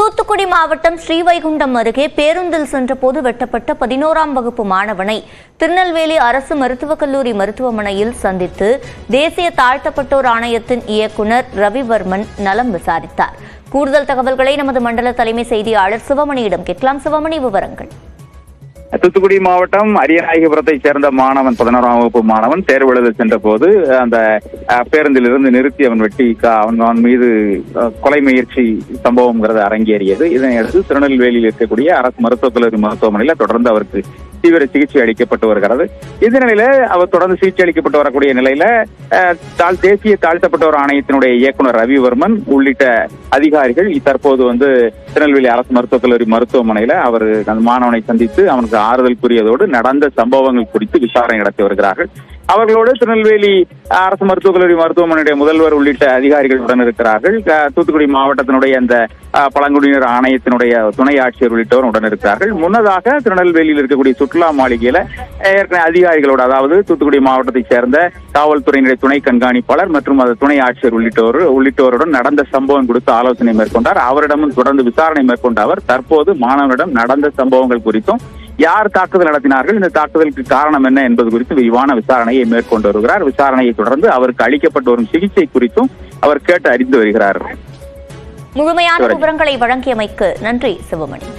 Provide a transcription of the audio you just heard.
தூத்துக்குடி மாவட்டம் ஸ்ரீவைகுண்டம் அருகே பேருந்தில் சென்றபோது வெட்டப்பட்ட 11ஆம் வகுப்பு மாணவனை திருநெல்வேலி அரசு மருத்துவக் கல்லூரி மருத்துவமனையில் சந்தித்து தேசிய தாழ்த்தப்பட்டோர் ஆணையத்தின் இயக்குநர் ரவிவர்மன் நலம் விசாரித்தார். கூடுதல் தகவல்களை நமது மண்டல தலைமை செய்தியாளர் சிவமணியிடம் கேட்கலாம். சிவமணி, விவரங்கள். தூத்துக்குடி மாவட்டம் அரியநாயகபுரத்தைச் சேர்ந்த மாணவன் 11ஆம் வகுப்பு மாணவன் தேர்வு எழுத சென்ற போது அந்த பேருந்தில் இருந்து நிறுத்தி அவன் வெட்டி அவன் மீது கொலை முயற்சி சம்பவம்ங்கிறது அரங்கேறியது. இதனையடுத்து திருநெல்வேலியில் இருக்கக்கூடிய அரசு மருத்துவக் கல்லூரி மருத்துவமனையில் தொடர்ந்து அவருக்கு தீவிர சிகிச்சை அளிக்கப்பட்டு வருகிறது. இந்த நிலையில அவர் தொடர்ந்து சிகிச்சை அளிக்கப்பட்டு வரக்கூடிய நிலையில தேசிய தாழ்த்தப்பட்டோர் ஆணையத்தினுடைய இயக்குநர் ரவிவர்மன் உள்ளிட்ட அதிகாரிகள் தற்போது திருநெல்வேலி அரசு மருத்துவக் கல்லூரி மருத்துவமனையில அவர் அந்த மாணவனை சந்தித்து அவனுக்கு ஆறுதல் கூறியதோடு நடந்த சம்பவங்கள் குறித்து விசாரணை நடத்தி வருகிறார்கள். அவர்களோடு திருநெல்வேலி அரசு மருத்துவக் கல்லூரி மருத்துவமனையுடைய முதல்வர் உள்ளிட்ட அதிகாரிகள் உடன் இருக்கிறார்கள். தூத்துக்குடி மாவட்டத்தினுடைய அந்த பழங்குடியினர் ஆணையத்தினுடைய துணை ஆட்சியர் உள்ளிட்டவர் உடன் இருக்கிறார்கள். முன்னதாக திருநெல்வேலியில் இருக்கக்கூடிய சுற்றுலா மாளிகையில ஏற்கனவே அதிகாரிகளோடு, அதாவது தூத்துக்குடி மாவட்டத்தைச் சேர்ந்த காவல்துறையினுடைய துணை கண்காணிப்பாளர் மற்றும் அது துணை ஆட்சியர் உள்ளிட்டோருடன் நடந்த சம்பவம் குறித்து ஆலோசனை மேற்கொண்டார். அவரிடமும் தொடர்ந்து விசாரணை மேற்கொண்ட அவர் தற்போது மாணவனிடம் நடந்த சம்பவங்கள் குறித்தும் யார் தாக்குதல் நடத்தினார்கள், இந்த தாக்குதலுக்கு காரணம் என்ன என்பது குறித்து விரிவான விசாரணையை மேற்கொண்டு வருகிறார். விசாரணையை தொடர்ந்து அவருக்கு அளிக்கப்பட்டு வரும் சிகிச்சை குறித்தும் அவர் கேட்டு அறிந்து வருகிறார். முழுமையான விவரங்களை வழங்கியமைக்கு நன்றி சிவமணி.